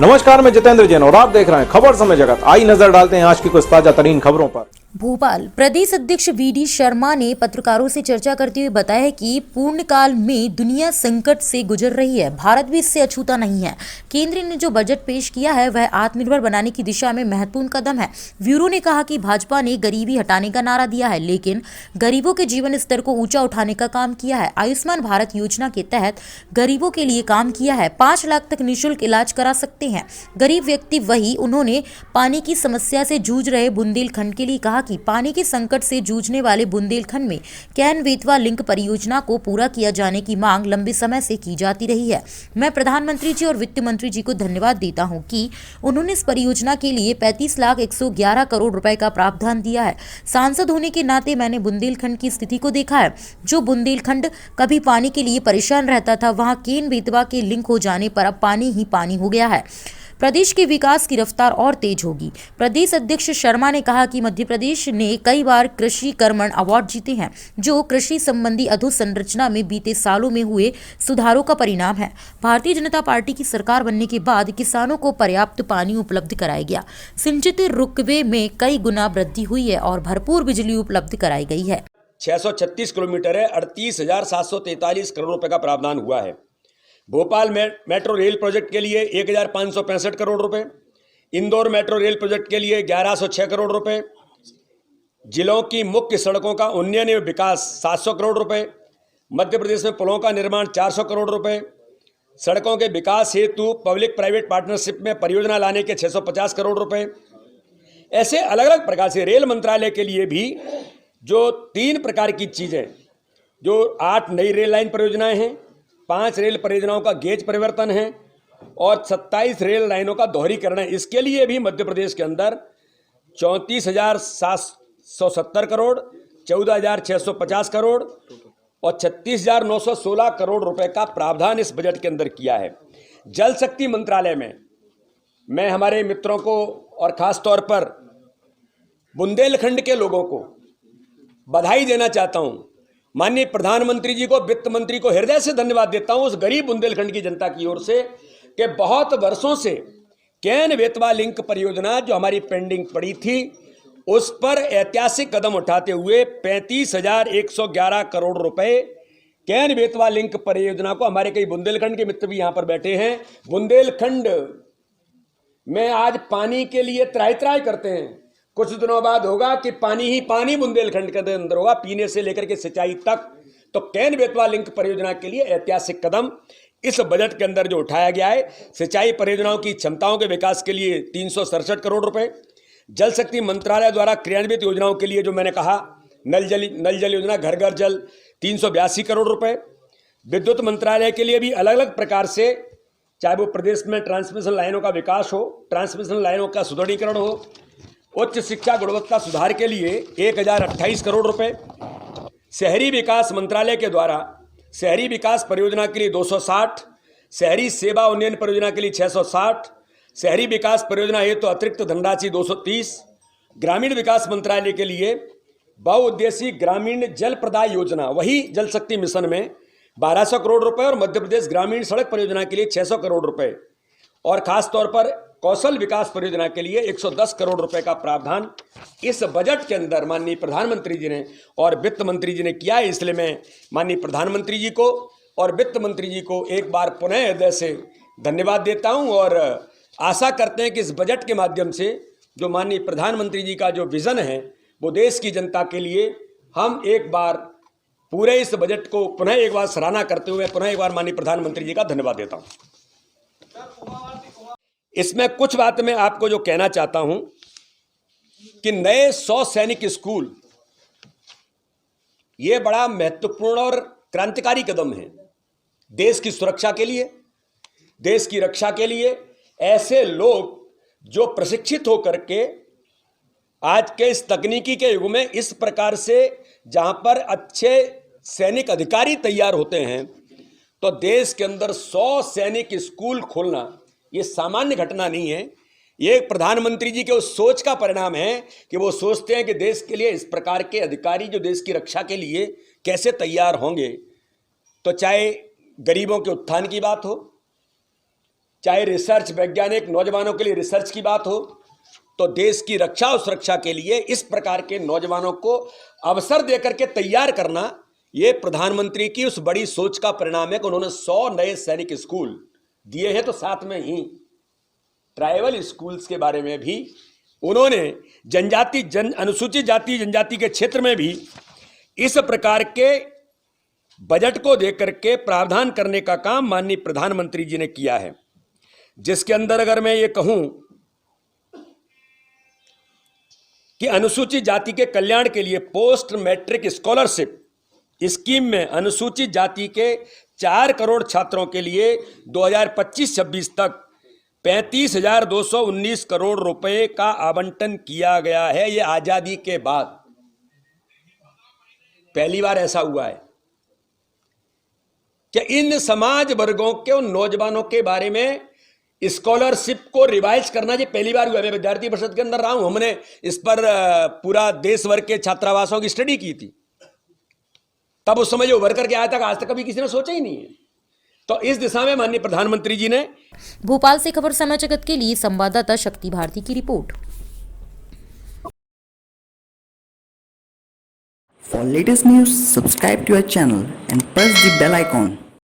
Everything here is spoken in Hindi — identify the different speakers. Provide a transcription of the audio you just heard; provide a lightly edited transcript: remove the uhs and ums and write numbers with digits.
Speaker 1: नमस्कार, मैं जितेंद्र जैन और आप देख रहे हैं खबर समय जगत। आई नजर डालते हैं आज की कुछ ताजा तरीन खबरों पर।
Speaker 2: भोपाल प्रदेश अध्यक्ष वीडी शर्मा ने पत्रकारों से चर्चा करते हुए बताया कि पूर्णकाल में दुनिया संकट से गुजर रही है, भारत भी इससे अछूता नहीं है। केंद्र ने जो बजट पेश किया है वह आत्मनिर्भर बनाने की दिशा में महत्वपूर्ण कदम है। ब्यूरो ने कहा कि भाजपा ने गरीबी हटाने का नारा दिया है, लेकिन गरीबों के जीवन स्तर को ऊंचा उठाने का काम किया है। आयुष्मान भारत योजना के तहत गरीबों के लिए काम किया है, 5 लाख तक निःशुल्क इलाज करा सकते हैं गरीब व्यक्ति। वही उन्होंने पानी की समस्या से जूझ रहे बुंदेलखंड के लिए कहा कि पानी के संकट से जूझने वाले बुंदेलखंड में कैन बेतवा लिंक परियोजना को पूरा किया जाने की मांग लंबे समय से की जाती रही है। मैं प्रधानमंत्री जी और वित्त मंत्री जी को धन्यवाद देता हूं कि उन्होंने इस परियोजना के लिए 35,111 करोड़ रुपए का प्रावधान दिया है। सांसद होने के नाते मैंने बुंदेलखंड की स्थिति को देखा है। जो बुंदेलखंड कभी पानी के लिए परेशान रहता था, वहां केन बेतवा के लिंक हो जाने पर अब पानी ही पानी हो गया है। प्रदेश के विकास की रफ्तार और तेज होगी। प्रदेश अध्यक्ष शर्मा ने कहा कि मध्य प्रदेश ने कई बार कृषि कर्मण अवार्ड जीते हैं, जो कृषि संबंधी अधोसंरचना में बीते सालों में हुए सुधारों का परिणाम है। भारतीय जनता पार्टी की सरकार बनने के बाद किसानों को पर्याप्त पानी उपलब्ध कराया गया, सिंचित रुकबे में कई गुना वृद्धि हुई है और भरपूर बिजली उपलब्ध कराई गई है।
Speaker 3: 636 किलोमीटर है, 38,743 करोड़ रुपए का प्रावधान हुआ है। भोपाल मेट्रो रेल प्रोजेक्ट के लिए 1,565 करोड़ रुपए, इंदौर मेट्रो रेल प्रोजेक्ट के लिए 1,106 करोड़ रुपए, जिलों की मुख्य सड़कों का उन्नयन एवं विकास 700 करोड़ रुपए, मध्य प्रदेश में पुलों का निर्माण 400 करोड़ रुपए, सड़कों के विकास हेतु पब्लिक प्राइवेट पार्टनरशिप में परियोजना लाने के 650 करोड़ रुपए। ऐसे अलग अलग प्रकार से रेल मंत्रालय के लिए भी जो 3 प्रकार की चीज़ें, जो 8 नई रेल लाइन परियोजनाएं हैं, 5 रेल परियोजनाओं का गेज परिवर्तन है और 27 रेल लाइनों का दोहरीकरण है। इसके लिए भी मध्य प्रदेश के अंदर 34,770 करोड़, 14,650 करोड़ और 36,916 करोड़ रुपए का प्रावधान इस बजट के अंदर किया है। जल शक्ति मंत्रालय में मैं हमारे मित्रों को और खास तौर पर बुंदेलखंड के लोगों को बधाई देना चाहता हूं। माननीय प्रधानमंत्री जी को, वित्त मंत्री को हृदय से धन्यवाद देता हूं उस गरीब बुंदेलखंड की जनता की ओर से कि बहुत वर्षों से कैन बेतवा लिंक परियोजना जो हमारी पेंडिंग पड़ी थी, उस पर ऐतिहासिक कदम उठाते हुए 35,111 करोड़ रुपए कैन बेतवा लिंक परियोजना को, हमारे कई बुंदेलखंड के मित्र भी यहां पर बैठे हैं, बुंदेलखंड में आज पानी के लिए त्राही त्राही करते हैं। कुछ दिनों बाद होगा कि पानी ही पानी बुंदेलखंड के अंदर होगा, पीने से लेकर के सिंचाई तक। तो कैन बेतवा लिंक परियोजना के लिए ऐतिहासिक कदम इस बजट के अंदर जो उठाया गया है। सिंचाई परियोजनाओं की क्षमताओं के विकास के लिए 367 करोड़ रुपए, जल शक्ति मंत्रालय द्वारा क्रियान्वित योजनाओं के लिए जो मैंने कहा नल जल योजना, घर घर जल 382 करोड़ रुपए, विद्युत मंत्रालय के लिए भी अलग अलग प्रकार से, चाहे वो प्रदेश में ट्रांसमिशन लाइनों का विकास हो, ट्रांसमिशन लाइनों का सुदृढ़ीकरण हो, उच्च शिक्षा गुणवत्ता सुधार के लिए 1,028 करोड़ रुपए, शहरी विकास मंत्रालय के द्वारा शहरी विकास परियोजना के लिए 260, शहरी सेवा उन्नयन परियोजना के लिए 660, शहरी विकास परियोजना हेतु तो अतिरिक्त धनराशि 230, ग्रामीण विकास मंत्रालय के लिए बहुउद्देशीय ग्रामीण जल प्रदाय योजना, वही जल शक्ति मिशन में 1,200 करोड़ रुपए और मध्य प्रदेश ग्रामीण सड़क परियोजना के लिए 600 करोड़ रुपए और खास तौर पर कौशल विकास परियोजना के लिए 110 करोड़ रुपए का प्रावधान इस बजट के अंदर माननीय प्रधानमंत्री जी ने और वित्त मंत्री जी ने किया है। इसलिए मैं माननीय प्रधानमंत्री जी को और वित्त मंत्री जी को एक बार पुनः हृदय से धन्यवाद देता हूं और आशा करते हैं कि इस बजट के माध्यम से जो माननीय प्रधानमंत्री जी का जो विजन है वो देश की जनता के लिए, हम एक बार पूरे इस बजट को पुनः एक बार सराहना करते हुए पुनः एक बार माननीय प्रधानमंत्री जी का धन्यवाद देता हूं। इसमें कुछ बात मैं आपको जो कहना चाहता हूं कि नए 100 सैनिक स्कूल, यह बड़ा महत्वपूर्ण और क्रांतिकारी कदम है देश की सुरक्षा के लिए, देश की रक्षा के लिए। ऐसे लोग जो प्रशिक्षित होकर के आज के इस तकनीकी के युग में इस प्रकार से जहां पर अच्छे सैनिक अधिकारी तैयार होते हैं, तो देश के अंदर 100 सैनिक स्कूल खोलना ये सामान्य घटना नहीं है। ये एक प्रधानमंत्री जी के उस सोच का परिणाम है कि वो सोचते हैं कि देश के लिए इस प्रकार के अधिकारी जो देश की रक्षा के लिए कैसे तैयार होंगे। तो चाहे गरीबों के उत्थान की बात हो, चाहे रिसर्च, वैज्ञानिक नौजवानों के लिए रिसर्च की बात हो, तो देश की रक्षा और सुरक्षा के लिए इस प्रकार के नौजवानों को अवसर देकर के तैयार करना, ये प्रधानमंत्री की उस बड़ी सोच का परिणाम है कि उन्होंने 100 नए सैनिक स्कूल दिए हैं। तो साथ में ही ट्राइबल स्कूल्स के बारे में भी उन्होंने अनुसूचित जाति जनजाति के क्षेत्र में भी इस प्रकार के बजट को देकर के प्रावधान करने का काम माननीय प्रधानमंत्री जी ने किया है, जिसके अंदर अगर मैं ये कहूं कि अनुसूचित जाति के कल्याण के लिए पोस्ट मैट्रिक स्कॉलरशिप स्कीम में अनुसूचित जाति के 4 करोड़ छात्रों के लिए 2025-26 तक 35,219 करोड़ रुपए का आवंटन किया गया है। यह आजादी के बाद पहली बार ऐसा हुआ है कि इन समाज वर्गों के उन नौजवानों के बारे में स्कॉलरशिप को रिवाइज करना ये पहली बार हुआ है। मैं विद्यार्थी परिषद के अंदर रहा हूं, हमने इस पर पूरा देश भर के छात्रावासों की स्टडी की थी। तब उस समय जो उभर करके आया था, आज तक कभी किसी ने सोचा ही नहीं है। तो इस दिशा में माननीय प्रधानमंत्री जी ने।
Speaker 2: भोपाल से खबर समय जगत के लिए संवाददाता शक्ति भारती की report.
Speaker 4: For latest news, subscribe to our channel and press the bell icon.